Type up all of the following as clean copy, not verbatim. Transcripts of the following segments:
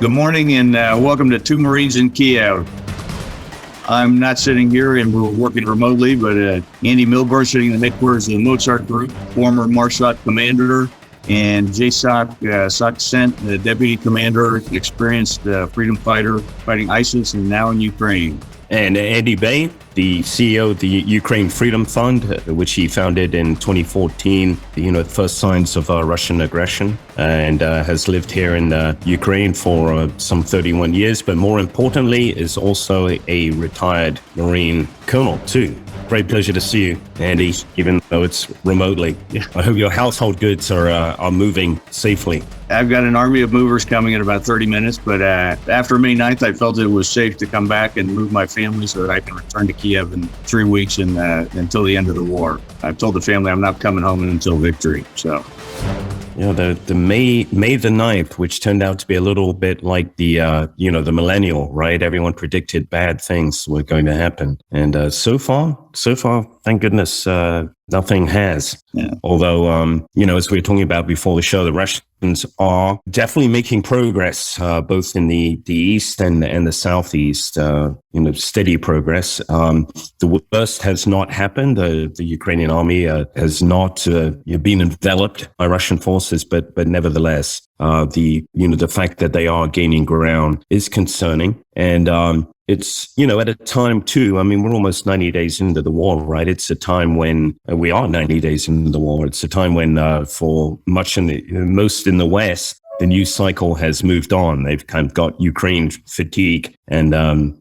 Good morning and welcome to Two Marines in Kyiv. I'm not sitting here and we're working remotely, but Andy Milburn sitting in the headquarters of the Mozart group, former Marshal commander, and JSOC Saksent, the deputy commander, experienced freedom fighter fighting ISIS and now in Ukraine. And Andy Bain, the CEO of the Ukraine Freedom Fund, which he founded in 2014, the first signs of Russian aggression, and has lived here in Ukraine for some 31 years, but more importantly is also a retired Marine colonel too. Great pleasure to see you, Andy, even though it's remotely. I hope your household goods are moving safely. I've got an army of movers coming in about 30 minutes, but after May 9th, I felt it was safe to come back and move my family so that I can return to Kyiv in 3 weeks and until the end of the war. I've told the family I'm not coming home until victory, so... The May the 9th, which turned out to be a little bit like the millennial, right? Everyone predicted bad things were going to happen. And so far, thank goodness, nothing has. Yeah. Although, as we were talking about before the show, the Russians are definitely making progress, both in the east and the southeast, steady progress. The worst has not happened. The Ukrainian army has not been enveloped by Russian forces, but nevertheless, the fact that they are gaining ground is concerning. And it's, at a time too, we're almost 90 days into the war, right? It's a time when we are 90 days into the war. It's a time when for most in the West, the news cycle has moved on. They've kind of got Ukraine fatigue and,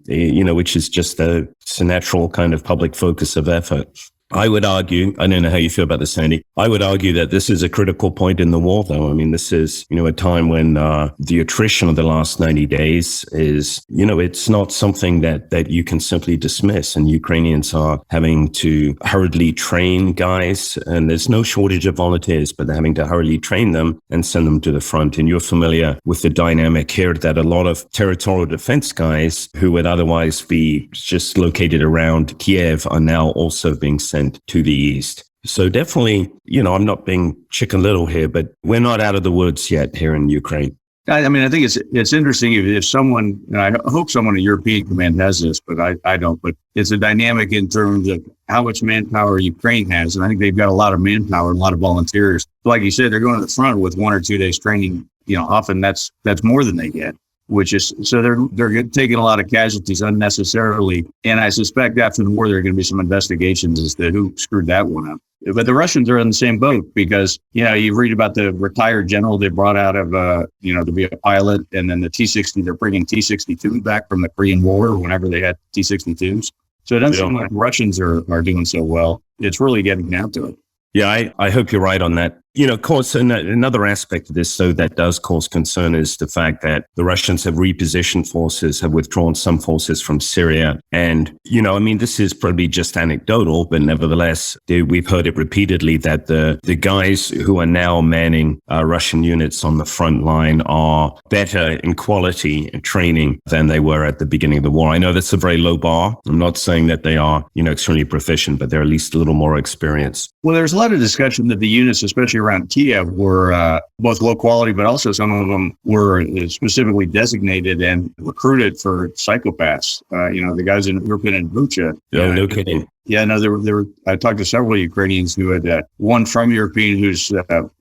which is just a natural kind of public focus of effort. I would argue, I don't know how you feel about this, Sandy. I would argue that this is a critical point in the war, though. This is, a time when the attrition of the last 90 days is, it's not something that you can simply dismiss. And Ukrainians are having to hurriedly train guys, and there's no shortage of volunteers, but they're having to hurriedly train them and send them to the front. And you're familiar with the dynamic here that a lot of territorial defense guys who would otherwise be just located around Kyiv are now also being sent to the east. So definitely, I'm not being Chicken Little here, but we're not out of the woods yet here in Ukraine. I think it's interesting if someone, and I hope someone at European Command has this, but I don't, but it's a dynamic in terms of how much manpower Ukraine has. And I think they've got a lot of manpower and a lot of volunteers. Like you said, they're going to the front with 1 or 2 days training. Often that's more than they get. Which is, so they're taking a lot of casualties unnecessarily. And I suspect after the war, there are going to be some investigations as to who screwed that one up. But the Russians are in the same boat because, you read about the retired general they brought out of, to be a pilot. And then the T-60, they're bringing T-62 back from the Korean War whenever they had T-62s. So it doesn't seem like Russians are doing so well. It's really getting down to it. Yeah, I hope you're right on that. Of course, another aspect of this, though, that does cause concern is the fact that the Russians have repositioned forces, have withdrawn some forces from Syria. And, this is probably just anecdotal, but nevertheless, we've heard it repeatedly that the guys who are now manning Russian units on the front line are better in quality and training than they were at the beginning of the war. I know that's a very low bar. I'm not saying that they are, extremely proficient, but they're at least a little more experienced. Well, there's a lot of discussion that the units, especially around Kyiv, were both low quality, but also some of them were specifically designated and recruited for psychopaths. The guys in Irpin and Bucha. Oh, no kidding. Yeah, no, there were. I talked to several Ukrainians who had one from European who's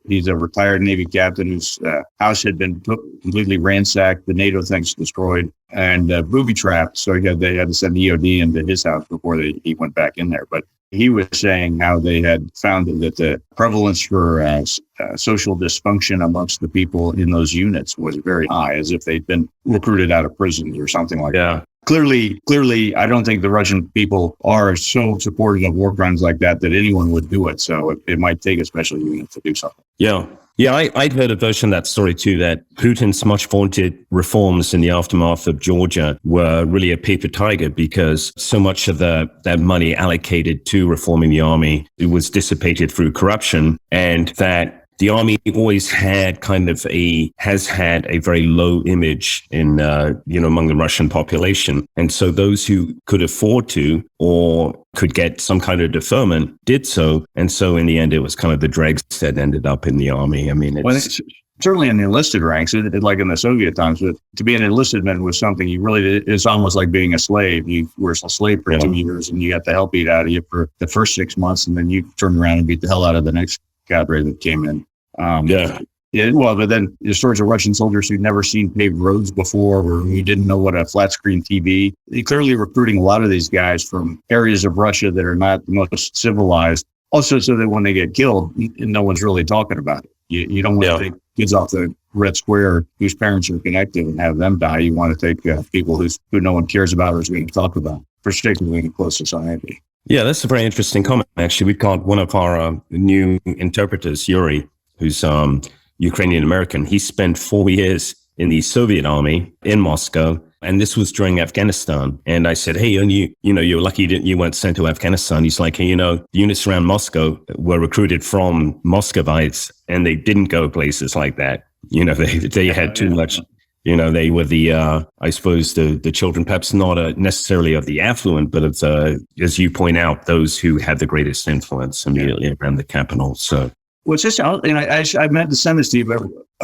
he's a retired Navy captain whose house had been completely ransacked, the NATO things destroyed, and booby trapped. So they had to send EOD into his house before he went back in there. But he was saying how they had found that the prevalence for social dysfunction amongst the people in those units was very high, as if they'd been recruited out of prisons or something like that. Clearly, I don't think the Russian people are so supportive of war crimes like that anyone would do it. So it might take a special unit to do something. Yeah. Yeah, I'd heard a version of that story too, that Putin's much vaunted reforms in the aftermath of Georgia were really a paper tiger because so much of that money allocated to reforming the army, it was dissipated through corruption, and that the army always had has had a very low image in, among the Russian population. And so those who could afford to or could get some kind of deferment did so. And so in the end, it was kind of the dregs that ended up in the army. certainly in the enlisted ranks, like in the Soviet times, but to be an enlisted man was something you really, it's almost like being a slave. You were a slave for 2 years and you got the hell beat out of you for the first 6 months. And then you turned around and beat the hell out of the next cadre that came in. Well, but then there's stories of Russian soldiers who'd never seen paved roads before or who didn't know what a flat screen TV. They're clearly recruiting a lot of these guys from areas of Russia that are not the most civilized. Also, so that when they get killed, no one's really talking about it. You don't want to take kids off the Red Square whose parents are connected and have them die. You want to take people who no one cares about or is going to talk about, particularly in close society. Yeah, that's a very interesting comment, actually. We've got one of our new interpreters, Yuri, who's Ukrainian American. He spent 4 years in the Soviet army in Moscow, and this was during Afghanistan. And I said, hey, you're lucky you weren't sent to Afghanistan. He's like, hey, the units around Moscow were recruited from Muscovites, and they didn't go places like that. They had too much. They were I suppose the children, perhaps not necessarily of the affluent, but of as you point out, those who had the greatest influence immediately around the capital. So. Well, it's just, and I meant to send this to you, but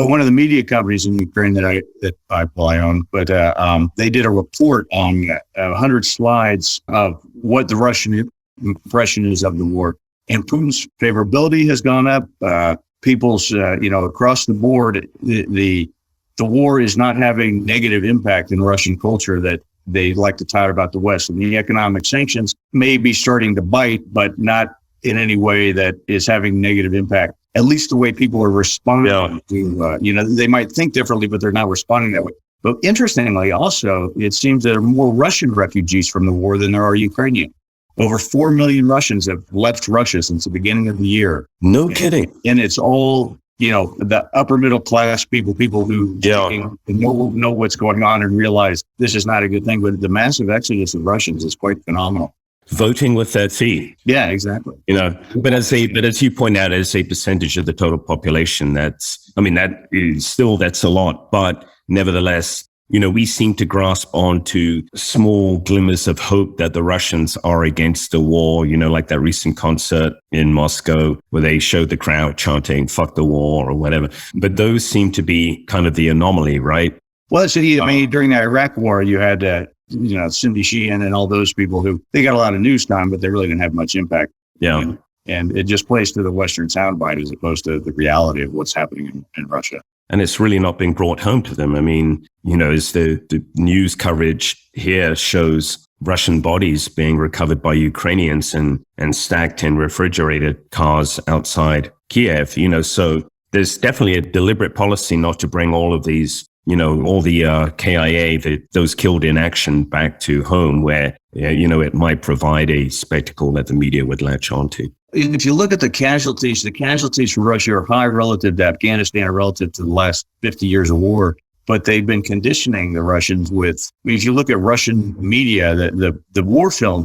one of the media companies in Ukraine that I own, but they did a report on 100 slides of what the Russian impression is of the war. And Putin's favorability has gone up. People's, across the board, the war is not having negative impact in Russian culture that they like to tout about the West. And the economic sanctions may be starting to bite, but not in any way that is having negative impact, at least the way people are responding to, they might think differently, but they're not responding that way. But interestingly, also, it seems there are more Russian refugees from the war than there are Ukrainian. Over 4 million Russians have left Russia since the beginning of the year. No kidding. And it's all, the upper middle class people who know what's going on and realize this is not a good thing. But the massive exodus of Russians is quite phenomenal. Voting with their feet. Yeah, exactly. But as you point out, as a percentage of the total population, that's a lot. But nevertheless, we seem to grasp onto small glimmers of hope that the Russians are against the war, like that recent concert in Moscow where they showed the crowd chanting, fuck the war or whatever. But those seem to be kind of the anomaly, right? Well, during the Iraq war, you had, Cindy Sheehan and all those people who they got a lot of news time, but they really didn't have much impact. Yeah. And it just plays to the Western soundbite as opposed to the reality of what's happening in Russia. And it's really not being brought home to them. As the news coverage here shows Russian bodies being recovered by Ukrainians and stacked in refrigerated cars outside Kyiv, so there's definitely a deliberate policy not to bring all of these all the KIA, those killed in action back to home where, it might provide a spectacle that the media would latch onto. If you look at the casualties from Russia are high relative to Afghanistan, relative to the last 50 years of war. But they've been conditioning the Russians with, if you look at Russian media, the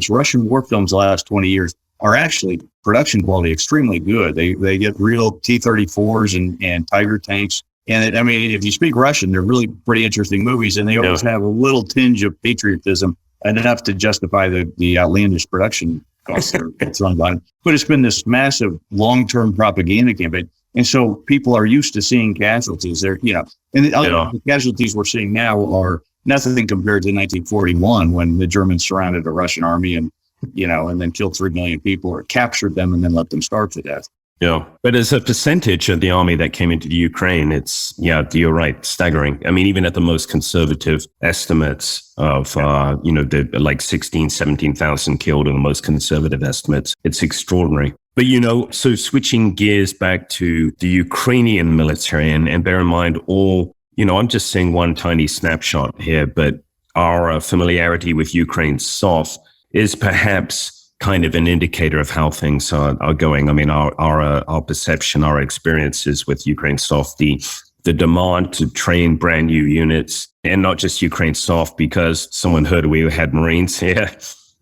Russian war films the last 20 years are actually production quality extremely good. They get real T-34s and Tiger tanks. And if you speak Russian, they're really pretty interesting movies, and they always have a little tinge of patriotism enough to justify the outlandish production costs that are thrown by it. But it's been this massive long-term propaganda campaign. And so people are used to seeing casualties. The casualties we're seeing now are nothing compared to 1941 when the Germans surrounded the Russian army and then killed 3 million people or captured them and then let them starve to death. Yeah. But as a percentage of the army that came into the Ukraine, it's, you're right, staggering. Even at the most conservative estimates of, the like 17,000 killed in the most conservative estimates, it's extraordinary. But, so switching gears back to the Ukrainian military and bear in mind I'm just saying one tiny snapshot here, but our familiarity with Ukraine SOF is perhaps kind of an indicator of how things are going. Our perception, our experiences with Ukraine SOF, the demand to train brand new units, and not just Ukraine SOF, because someone heard we had Marines here.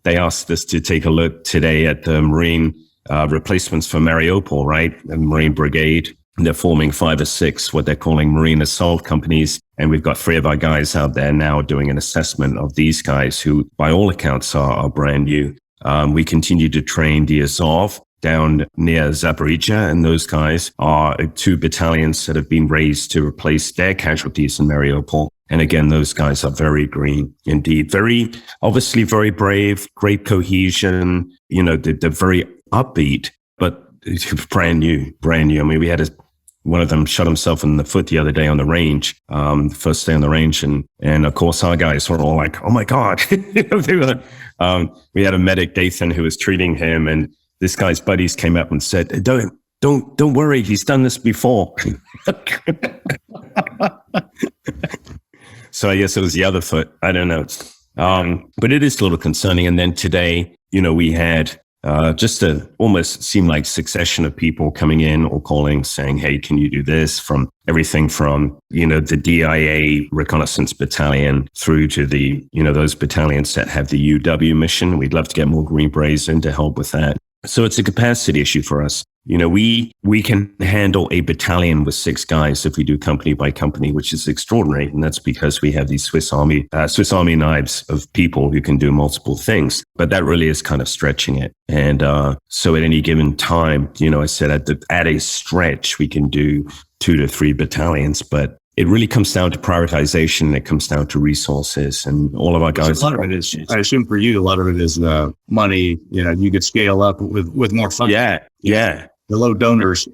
They asked us to take a look today at the Marine replacements for Mariupol, right? The Marine Brigade. They're forming 5 or 6, what they're calling Marine Assault Companies. And we've got 3 of our guys out there now doing an assessment of these guys who, by all accounts, are brand new. We continue to train the Azov. down near Zaporizhia, and those guys are 2 battalions that have been raised to replace their casualties in Mariupol. And again, those guys are very green indeed. Obviously very brave, great cohesion. They're very upbeat, but brand new. I mean, we had one of them shot himself in the foot the other day on the range, first day on the range. And of course, our guys were all like, oh my God. We had a medic, Dathan, who was treating him, and this guy's buddies came up and said, don't worry. He's done this before. So I guess it was the other foot. I don't know. But it is a little concerning. And then today, we had just almost seemed like succession of people coming in or calling saying, hey, can you do this? From everything from, the DIA reconnaissance battalion through to the, those battalions that have the UW mission. We'd love to get more Green Berets in to help with that. So it's a capacity issue for us. We can handle a battalion with 6 guys if we do company by company, which is extraordinary. And that's because we have these Swiss Army knives of people who can do multiple things. But that really is kind of stretching it. And so at any given time, I said at a stretch, we can do 2 to 3 battalions. But it really comes down to prioritization. It comes down to resources, and all of our guys. A lot of it is, I assume for you, a lot of it is money. You could scale up with more funds. Yeah. The low donors,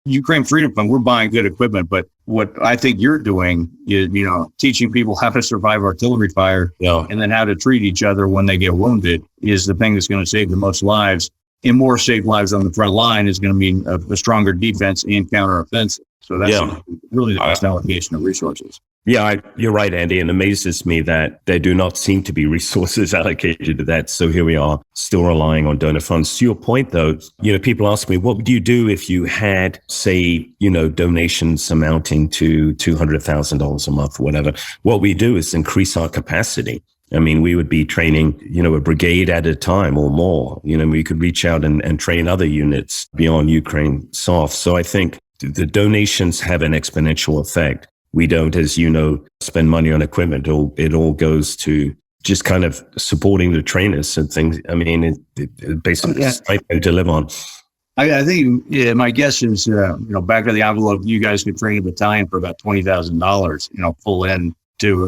Ukraine Freedom Fund, we're buying good equipment, but what I think you're doing is, teaching people how to survive artillery fire and then how to treat each other when they get wounded is the thing that's going to save the most lives. And more saved lives on the front line is going to mean a stronger defense and counteroffensive. So that's really the best allocation of resources. Yeah, you're right, Andy. And it amazes me that there do not seem to be resources allocated to that. So here we are, still relying on donor funds. To your point, though, people ask me, what would you do if you had, say, donations amounting to $200,000 a month or whatever? What we do is increase our capacity. I mean, we would be training, a brigade at a time or more. We could reach out and train other units beyond Ukraine soft. So I think the donations have an exponential effect. We don't, as you know, spend money on equipment. It all goes to just kind of supporting the trainers and things. I mean, it basically to live on. I think my guess is, back of the envelope, you guys could train a battalion for about $20,000, full in to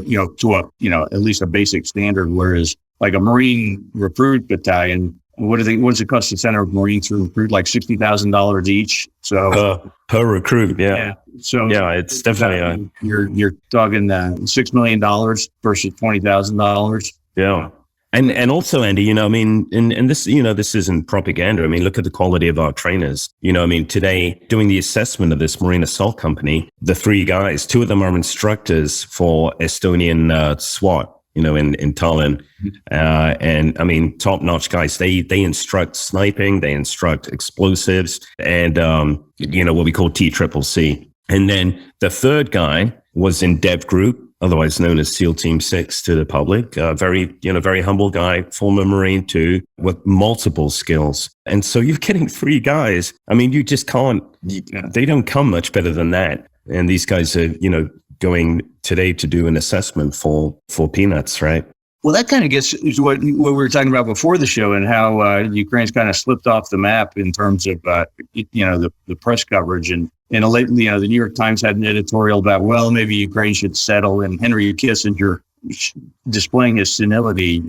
at least a basic standard. Whereas like a Marine recruit battalion, what does it cost the Center of Marines to recruit? Like $60,000 each. So per recruit, yeah. So it's definitely you're talking $6 million versus $20,000. Yeah. And also, Andy, and this, this isn't propaganda. I mean, look at the quality of our trainers. Today, doing the assessment of this Marine Assault Company, the 3 guys, 2 of them are instructors for Estonian SWAT, in Tallinn. And I mean, top-notch guys. They instruct sniping, they instruct explosives, and, what we call TCCC. And then the 3rd guy was in Dev Group, otherwise known as SEAL Team 6 to the public. Very humble guy, former Marine too, with multiple skills. And so you're getting 3 guys. I mean, you just can't, they don't come much better than that. And these guys are, going today to do an assessment for peanuts, right? Well, that kind of gets to what we were talking about before the show and how Ukraine's kind of slipped off the map in terms of, the press coverage. And the New York Times had an editorial about, well, maybe Ukraine should settle. And Henry Kissinger displaying his senility,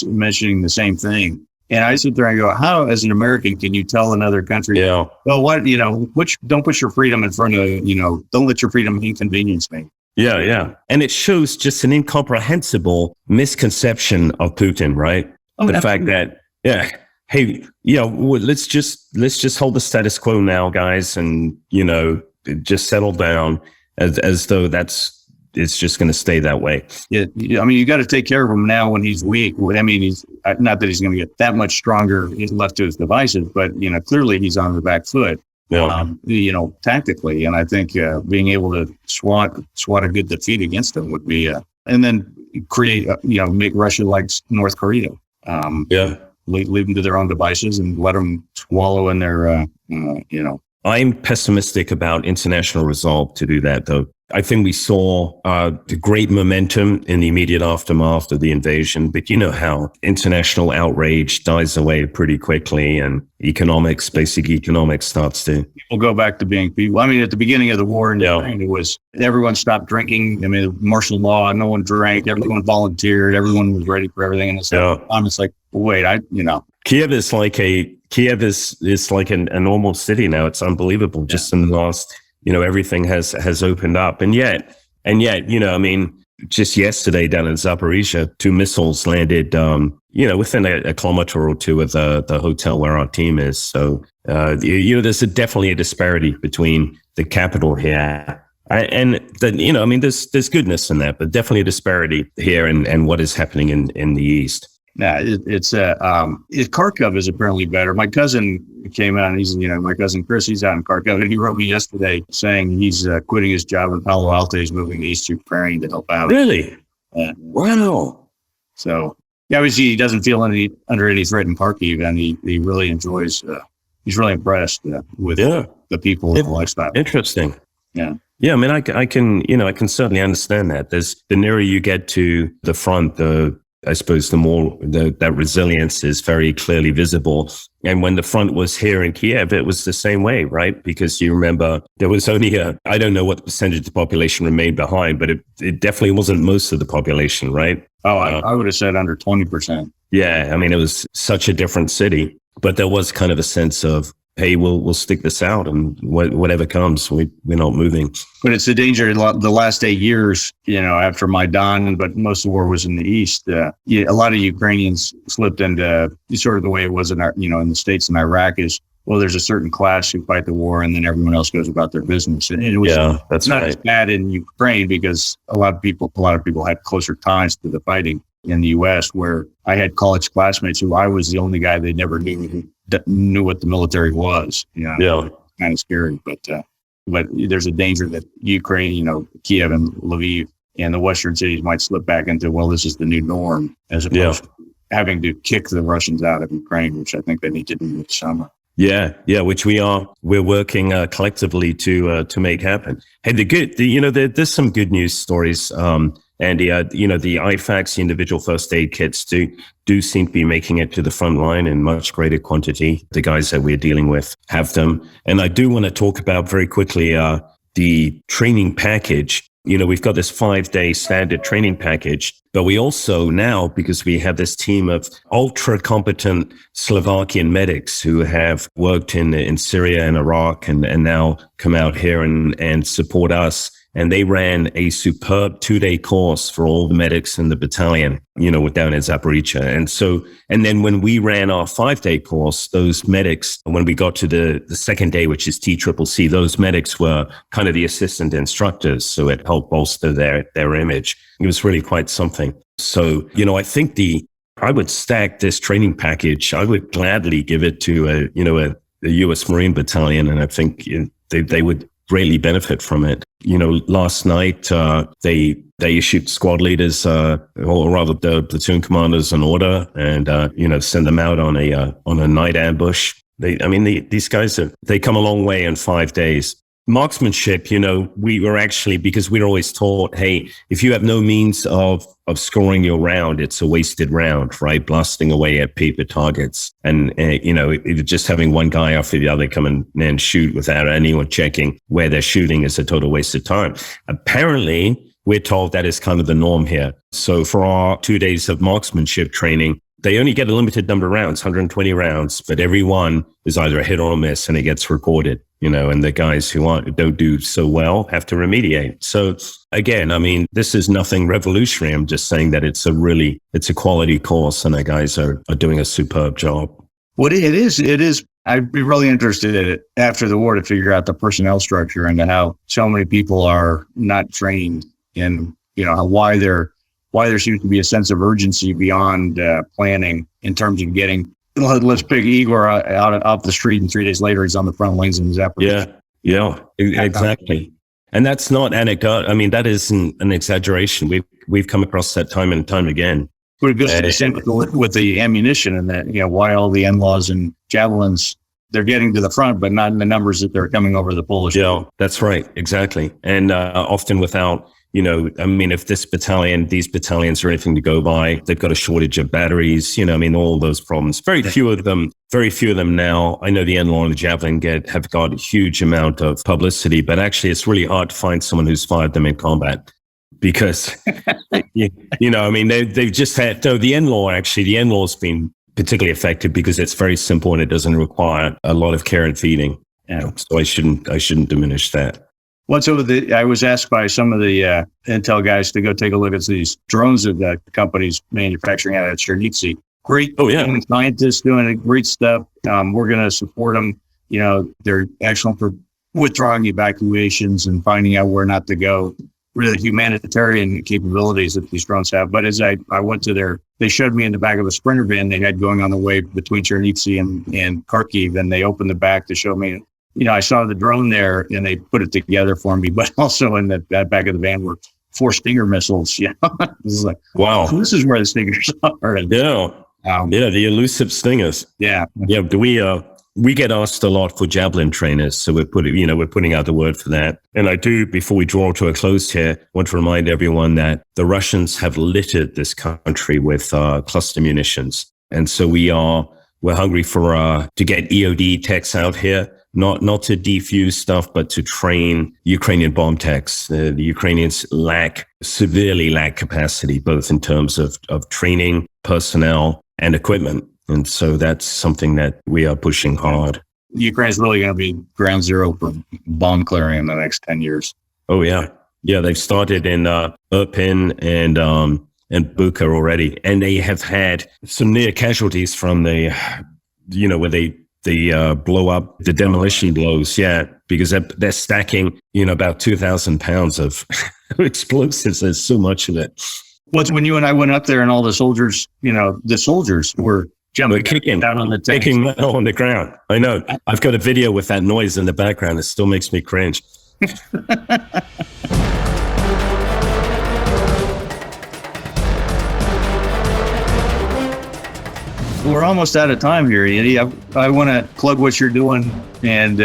mentioning the same thing. And I sit there and go, how, as an American, can you tell another country, well, don't put your freedom in front of, don't let your freedom inconvenience me. Yeah. And it shows just an incomprehensible misconception of Putin, right? The fact that, hey, let's just hold the status quo now, guys, and, just settle down as though it's just going to stay that way. Yeah. I mean, you got to take care of him now when he's weak. I mean, he's not that he's going to get that much stronger left to his devices, but, clearly he's on the back foot. Tactically. And I think being able to swat a good defeat against them would be, and then create, make Russia like North Korea. Leave them to their own devices and let them swallow in their, I'm pessimistic about international resolve to do that, though. I think we saw the great momentum in the immediate aftermath of the invasion, but you know how international outrage dies away pretty quickly, and basic economics starts to... We'll go back to being people. I mean, at the beginning of the war in Ukraine, it was everyone stopped drinking. I mean, martial law, no one drank, everyone volunteered, everyone was ready for everything. And it's like, wait, Kyiv is like a normal city now. It's unbelievable. Just in the last, everything has opened up. And yet, I mean, just yesterday down in Zaporizhia, 2 missiles landed, within a kilometer or two of the hotel where our team is. So, there's definitely a disparity between the capital here. There's goodness in that, but definitely a disparity here and what is happening in the East. Yeah, Kharkov is apparently better. My cousin came out, and my cousin Chris, he's out in Kharkov, and he wrote me yesterday saying he's quitting his job in Palo Alto. He's moving to East Ukraine to help out. Really? Wow. So, obviously he doesn't feel under any threat in Kharkiv, and he really enjoys, he's really impressed with the people and the lifestyle. Interesting. Yeah. Yeah, I mean, I can certainly understand that. There's the nearer you get to the front, I suppose the more that resilience is very clearly visible. And when the front was here in Kyiv, it was the same way, right? Because you remember there was only I don't know what the percentage of the population remained behind, but it definitely wasn't most of the population, right? Oh, I would have said under 20%. Yeah, I mean, it was such a different city, but there was kind of a sense of, hey, we'll stick this out, and whatever comes, we're not moving. But it's the danger. The last 8 years, after Maidan, but most of the war was in the East. A lot of Ukrainians slipped into sort of the way it was in in the States and Iraq is, well, there's a certain class who fight the war, and then everyone else goes about their business. And it was that's not right. as bad in Ukraine because a lot of people had closer ties to the fighting in the U.S., where I had college classmates who I was the only guy they never knew what the military was. Kind of scary, but there's a danger that Ukraine, Kyiv and Lviv and the Western cities might slip back into, well, this is the new norm, as opposed to having to kick the Russians out of Ukraine, which I think they need to do this summer. Yeah, which we're working collectively to make happen. Hey, there's some good news stories. Andy, the IFAKs, the individual first aid kits, do seem to be making it to the front line in much greater quantity. The guys that we're dealing with have them. And I do want to talk about very quickly the training package. We've got this 5-day standard training package, but we also now, because we have this team of ultra competent Slovakian medics who have worked in Syria and Iraq and now come out here and support us. And they ran a superb 2-day course for all the medics in the battalion, down in Zaporizhia. And then when we ran our 5-day course, those medics, when we got to the second day, which is TCCC, those medics were kind of the assistant instructors. So it helped bolster their image. It was really quite something. So, I think I would stack this training package. I would gladly give it to a U.S. Marine battalion. And I think they would greatly benefit from it. Last night, they issued squad leaders, or rather the platoon commanders, an order and, send them out on a night ambush. These guys, they come a long way in 5 days. Marksmanship, we were actually, because we were always taught, hey, if you have no means of scoring your round, it's a wasted round, right? Blasting away at paper targets. And, just having one guy after the other come and shoot without anyone checking where they're shooting is a total waste of time. Apparently, we're told that is kind of the norm here. So for our 2 days of marksmanship training, they only get a limited number of rounds, 120 rounds, but every one is either a hit or a miss, and it gets recorded, and the guys who don't do so well have to remediate. So again, this is nothing revolutionary. I'm just saying that it's a quality course, and the guys are doing a superb job. What it is. I'd be really interested in it after the war to figure out the personnel structure and how so many people are not trained in, why there seems to be a sense of urgency beyond planning in terms of getting, let's pick Igor out off the street, and 3 days later he's on the front lines in Zaporizhia. Yeah, exactly. And that's not anecdote. That isn't an exaggeration. We've come across that time and time again. But it goes to the same with the ammunition and that, why all the NLAWs and javelins they're getting to the front, but not in the numbers that they're coming over the Polish. Yeah, that's right. Exactly. And often without, I mean, if these battalions are anything to go by, they've got a shortage of batteries, all those problems. Very few of them now. I know the N-Law and the Javelin have got a huge amount of publicity, but actually it's really hard to find someone who's fired them in combat. Because, they've just had, the N-Law's been particularly effective because it's very simple and it doesn't require a lot of care and feeding. Yeah. So I shouldn't diminish that. Well, so I was asked by some of the Intel guys to go take a look at these drones that the company's manufacturing out at Chernivtsi. Great scientists doing great stuff. We're going to support them. They're excellent for withdrawing evacuations and finding out where not to go. Really humanitarian capabilities that these drones have. But as I went to they showed me in the back of a Sprinter van they had going on the way between Chernivtsi and Kharkiv, and they opened the back to show me, I saw the drone there and they put it together for me, but also in that back of the van were 4 Stinger missiles. This is like, wow, this is where the Stingers are. Yeah. The elusive Stingers. Yeah. Yeah. We get asked a lot for Javelin trainers, so we're putting out the word for that. And I do, before we draw to a close here, want to remind everyone that the Russians have littered this country with cluster munitions, and so we're hungry for to get EOD techs out here, not to defuse stuff, but to train Ukrainian bomb techs. The Ukrainians severely lack capacity, both in terms of training, personnel, and equipment. And so that's something that we are pushing hard. Ukraine's really going to be ground zero for bomb clearing in the next 10 years. Oh, yeah. Yeah, they've started in Irpin and Bucha already. And they have had some near casualties from where they blow up the demolition blows. Yeah, because they're stacking, about 2,000 pounds of explosives. There's so much of it. Well, when you and I went up there and all the soldiers, were kicking down on the tanks. Kicking metal on the ground. I know. I've got a video with that noise in the background. It still makes me cringe. We're almost out of time here, Andy. I want to plug what you're doing and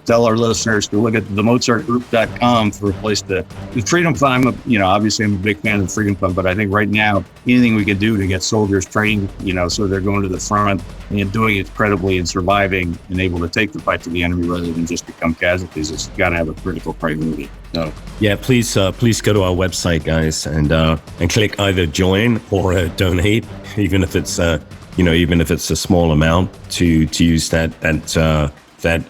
tell our listeners to look at the MozartGroup.com for a place to. The Freedom Fund, obviously I'm a big fan of the Freedom Fund, but I think right now, anything we can do to get soldiers trained, so they're going to the front and doing it credibly and surviving and able to take the fight to the enemy rather than just become casualties, it's got to have a critical priority. So, yeah, please go to our website, guys, and click either join or donate, even if it's a small amount, to use that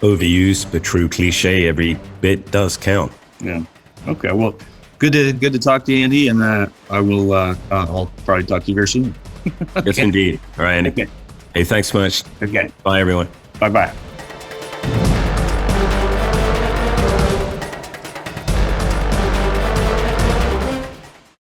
overused but true cliche. Every bit does count. Yeah. Okay. Well, good to talk to you, Andy, and I'll probably talk to you very soon. Yes, indeed. All right, Andy. Okay. Hey, thanks so much. Okay. Bye, everyone. Bye-bye.